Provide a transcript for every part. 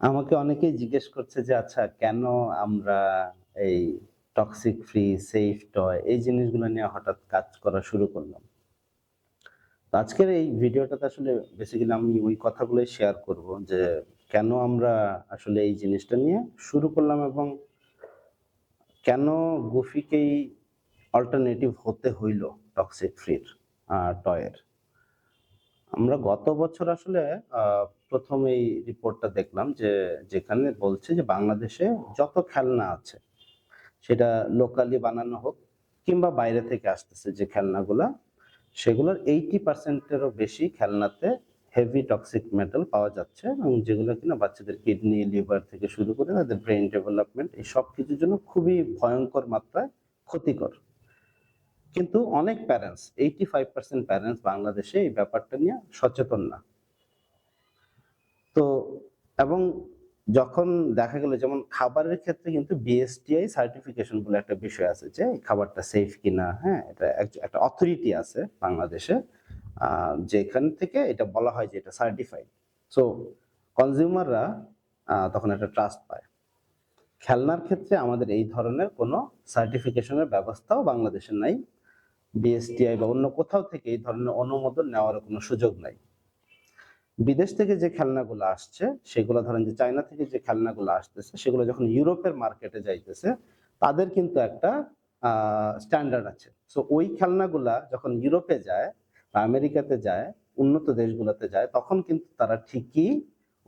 আমাকে অনেকেই জিজ্ঞেস করছে যে আচ্ছা কেন আমরা এই টক্সিক ফ্রি, সেফ টয় এই জিনিসগুলো নিয়ে হঠাৎ কাজ করা শুরু করলাম। তো আজকের এই ভিডিওটাতে আসলে বেসিক্যালি আমি ওই কথাগুলোই শেয়ার করব যে কেন আমরা আসলে এই জিনিসটা নিয়ে শুরু করলাম এবং কেন গুফিকেই অল্টারনেটিভ হতে হইল টক্সিক ফ্রির টয়ের। আমরা গত বছর আসলে আ ১ম এই রিপোর্টটা দেখলাম যে যেখানে বলছে যে বাংলাদেশে যত খেলনা আছে সেটা লোকালি বানানো হোক কিংবা বাইরে থেকে আসতেছে যে খেলনাগুলা, সেগুলোর 80% এরও বেশি খেলনাতে হেভি টক্সিক মেটাল পাওয়া যাচ্ছে এবং যেগুলো কিনা বাচ্চাদের কিডনি, লিভার থেকে শুরু করে তাদের ব্রেইন ডেভেলপমেন্ট এই সবকিছুর জন্য খুবই ভয়ংকর মাত্রায় ক্ষতিকর। কিন্তু অনেক প্যারেন্টস 85% প্যারেন্টস বাংলাদেশে এই ব্যাপারটা নিয়ে সচেতন না। তো এবং যখন দেখা গেল যেমন খাবারের ক্ষেত্রে কিন্তু বিএসটিআই সার্টিফিকেশন বলে একটা বিষয় আছে যে এই খাবারটা সেফ কিনা, হ্যাঁ? এটা একটা অথরিটি আছে বাংলাদেশে যেখান থেকে এটা বলা হয় যে এটা সার্টিফাইড। সো কনজিউমাররা তখন একটা ট্রাস্ট পায়। খেলনার ক্ষেত্রে আমাদের এই ধরনের কোনো সার্টিফিকেশনের ব্যবস্থাও বাংলাদেশে নাই। বিএসটিআই বা অন্য কোথাও থেকে এই ধরনের অনুমোদন নেওয়ার কোনো সুযোগ নাই। বিদেশ থেকে যে খেলনাগুলো আসছে সেগুলো ধরেন যে চায়না থেকে যে খেলনাগুলো আসতেছে সেগুলো যখন ইউরোপের মার্কেটে যাইতেছে তাদের কিন্তু একটা স্ট্যান্ডার্ড আছে। সো ওই খেলনাগুলা যখন ইউরোপে যায় বা আমেরিকাতে যায়, উন্নত দেশগুলোতে যায়, তখন কিন্তু তারা ঠিকই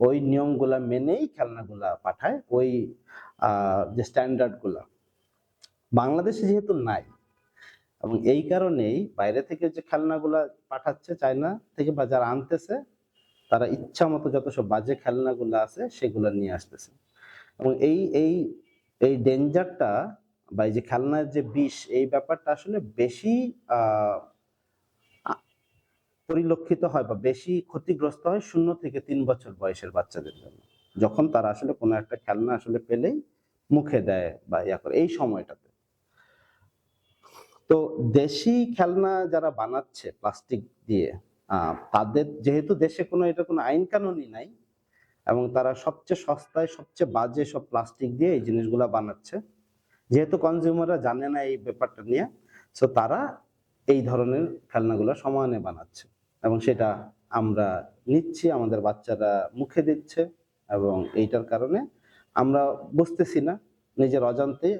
ওই নিয়মগুলা মেনেই খেলনাগুলা পাঠায়, ওই যে স্ট্যান্ডার্ড গুলা বাংলাদেশে যেহেতু নাই এবং এই কারণেই বাইরে থেকে যে খেলনাগুলা পাঠাচ্ছে চায়না থেকে বা যারা আনতেছে তারা ইচ্ছামতো যত সব বাজে খেলনাগুলো আছে সেগুলো নিয়ে আসতেছে। এবং এই ডেঞ্জারটা বা এই যে খেলনার যে বিষ এই ব্যাপারটা আসলে বেশি আ আ পরিলক্ষিত হয় বা বেশি ক্ষতিগ্রস্ত হয় ০ থেকে ৩ বছর বয়সের বাচ্চাদের জন্য। যখন তারা আসলে কোনো একটা খেলনা আসলে পেলেই মুখে দেয় বা ইয়া করে এই সময়টাতে। তো দেশি খেলনা যারা বানাচ্ছে প্লাস্টিক দিয়ে আ তাদের যেহেতু দেশে এটা কোনো আইন কানুনই নাই এবং তারা সবচেয়ে সস্তায় সবচেয়ে বাজে সব প্লাস্টিক দিয়ে এই জিনিসগুলা বানাচ্ছে। যেহেতু কনজিউমাররা জানে না এই ব্যাপারটা নিয়ে, সো তারা এই ধরনের খেলনাগুলা সমানে বানাচ্ছে এবং সেটা আমরা নিচ্ছি, আমাদের বাচ্চারা মুখে দিচ্ছে এবং এইটার কারণে আমরা বুঝতেছি না নিজের অজান্তে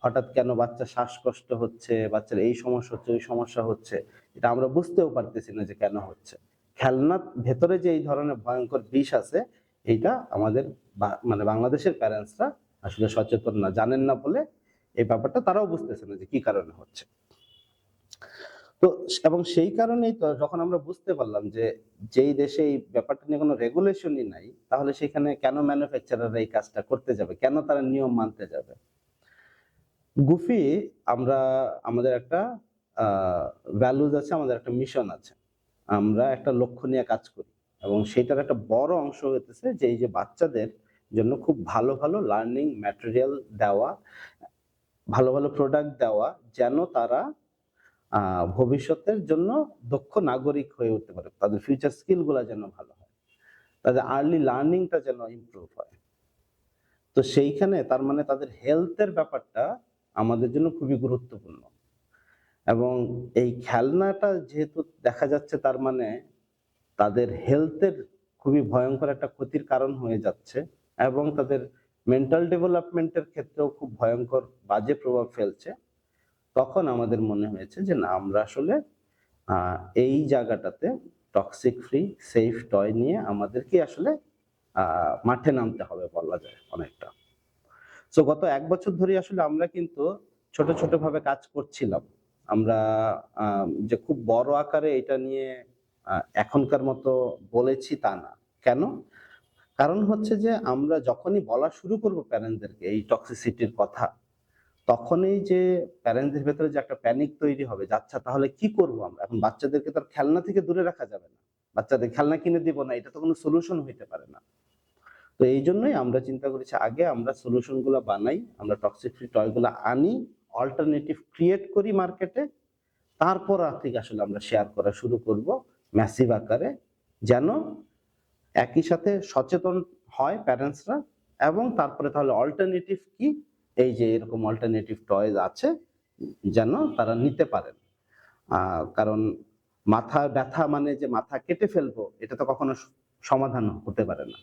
হঠাৎ কেন বাচ্চার শ্বাসকষ্ট হচ্ছে, বাচ্চার এই সমস্যা হচ্ছে, ওই সমস্যা হচ্ছে। এটা আমরা বুঝতেও পারতেছি না যে কেন হচ্ছে। খেলনার ভেতরে যে এই ধরনের ভয়ংকর বিষ আছে, এইটা আমাদের মানে বাংলাদেশের প্যারেন্টসরা আসলে সচেতন না, জানেন না বলে এই ব্যাপারটা তারাও বুঝতেছে না যে কি কারণে হচ্ছে। তো এবং সেই কারণেই তো যখন আমরা বুঝতে পারলাম যে যেই দেশে এই ব্যাপারটা নিয়ে কোনো রেগুলেশনই নাই, তাহলে সেখানে কেন ম্যানুফ্যাকচারাররা এই কাজটা করতে যাবে? কেন তারা নিয়ম মানতে যাবে? গুফি আমরা আমাদের একটা আ ভ্যালুজ আছে, আমাদের একটা মিশন আছে। আমরা একটা লক্ষ্য নিয়ে কাজ করি এবং সেটার একটা বড় অংশ হইতেছে যে এই যে বাচ্চাদের জন্য খুব ভালো, ভালো লার্নিং ম্যাটেরিয়াল দেওয়া, ভালো, ভালো প্রোডাক্ট দেওয়া যেন তারা আ ভবিষ্যতের জন্য দক্ষ নাগরিক হয়ে উঠতে পারে। তাদের ফিউচার স্কিল গুলা যেন ভালো হয়। তাদের আর্লি লার্নিং টা যেন ইমপ্রুভ হয়। তো সেইখানে তার মানে তাদের হেলথ এর ব্যাপারটা আমাদের জন্য খুবই গুরুত্বপূর্ণ। এবং এই খেলনাটা যেহেতু দেখা যাচ্ছে তার মানে তাদের হেলথের খুবই ভয়ংকর একটা ক্ষতির কারণ হয়ে যাচ্ছে এবং তাদের মেন্টাল ডেভেলপমেন্টের ক্ষেত্রেও খুব ভয়ংকর বাজে প্রভাব ফেলছে। তখন আমাদের মনে হয়েছে যে না আমরা আসলে আ এই জায়গাটাতে টক্সিক ফ্রি সেফ টয় নিয়ে আমাদেরকে আসলে আ মাঠে নামতে হবে বলা যায় অনেকটা। সো গত ১ বছর ধরেই আসলে আমরা কিন্তু ছোট, ছোট ভাবে কাজ করছিলাম। আমরা যে খুব বড় আকারে এটা নিয়ে আ এখনকার মতো বলেছি তা না। কেন? কারণ হচ্ছে যে আমরা যখনই বলা শুরু করব প্যারেন্টসদেরকে এই টক্সিসিটির কথা, তখনই যে প্যারেন্টসদের ভেতরে যে একটা প্যানিক তৈরি হবে যে আচ্ছা তাহলে কি করব আমরা? এখন বাচ্চাদেরকে তো আর খেলনা থেকে দূরে রাখা যাবে না। বাচ্চাদের খেলনা কিনে দিব না, এটা তো কোনো সলিউশন হইতে পারে না। তো এইজন্যই আমরা চিন্তা করেছি আগে আমরা সলিউশন গুলা বানাই, আমরা টক্সিক ফ্রি টয় গুলা আনি, অল্টারনেটিভ ক্রিয়েট করি মার্কেটে। তারপর থেকে আসলে আমরা শেয়ার করা শুরু করব ম্যাসিভ আকারে। যেন একই সাথে সচেতন হয় প্যারেন্টসরা, এবং তারপরে তাহলে অল্টারনেটিভ কি, এই যে এরকম অল্টারনেটিভ টয়েস আছে যেন তারা নিতে পারেন। কারণ মাথা ব্যথা মানে যে মাথা কেটে ফেলবো, এটা তো কখনো সমাধান হতে পারে না।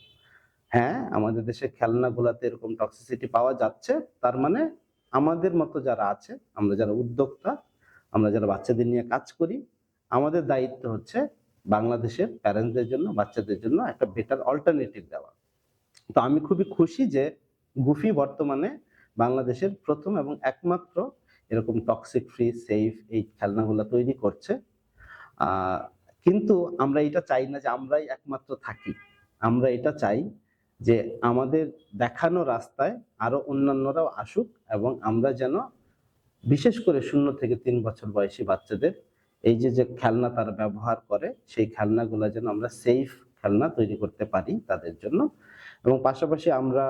হ্যাঁ, আমাদের দেশের খেলনাগুলাতে এরকম টক্সিসিটি পাওয়া যাচ্ছে, তার মানে আমাদের মতো যারা আছে, আমরা যারা উদ্যোক্তা, আমরা যারা বাচ্চাদের নিয়ে কাজ করি, আমাদের দায়িত্ব হচ্ছে বাংলাদেশের প্যারেন্টসদের জন্য, বাচ্চাদের জন্য একটা বেটার অল্টারনেটিভ দেওয়া। তো আমি খুবই খুশি যে গুফি বর্তমানে বাংলাদেশের প্রথম এবং একমাত্র এরকম টক্সিক ফ্রি সেফ এই খেলনাগুলা তৈরি করছে। কিন্তু আমরা এটা চাই না যে আমরাই একমাত্র থাকি। আমরা এটা চাই যে আমাদের দেখানো রাস্তায় আরো অন্যান্যরাও আসুক, এবং আমরা যেন বিশেষ করে 0 থেকে 3 বছর বয়সী বাচ্চাদের এই যে খেলনা তারা ব্যবহার করে, সেই খেলনাগুলা যেন আমরা সেফ খেলনা তৈরি করতে পারি তাদের জন্য। এবং পাশাপাশি আমরা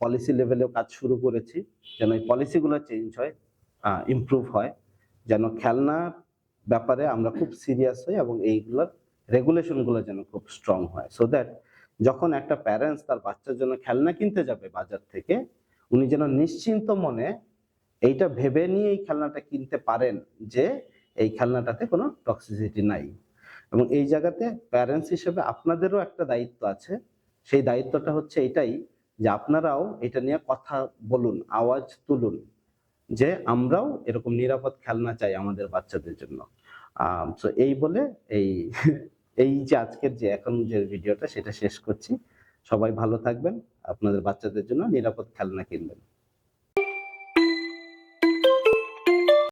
পলিসি লেভেলেও কাজ শুরু করেছি, যেন এই পলিসিগুলো চেঞ্জ হয়, ইমপ্রুভ হয়, যেন খেলনার ব্যাপারে আমরা খুব সিরিয়াস হই এবং এইগুলোর রেগুলেশন গুলো যেন খুব স্ট্রং হয়, সো দ্যাট যখন একটা প্যারেন্টস তার বাচ্চার জন্য খেলনা কিনতে যাবে বাজার থেকে, উনি যেন নিশ্চিন্ত মনে এইটা ভেবে নিয়ে এই খেলনাটা কিনতে পারেন যে এই খেলনাটাতে কোনো টক্সিসিটি নাই। এবং এই জায়গাতে প্যারেন্টস হিসেবে আপনাদেরও একটা দায়িত্ব আছে। সেই দায়িত্বটা হচ্ছে এটাই যে আপনারাও এটা নিয়ে কথা বলুন, আওয়াজ তুলুন, যে আমরাও এরকম নিরাপদ খেলনা চাই আমাদের বাচ্চাদের জন্য। সো এই বলে এই এই যে আজকের যে এখন যে ভিডিওটা সেটা শেষ করছি। সবাই ভালো থাকবেন, আপনাদের বাচ্চাদের জন্য নিরাপদ খেলনা কিনবেন।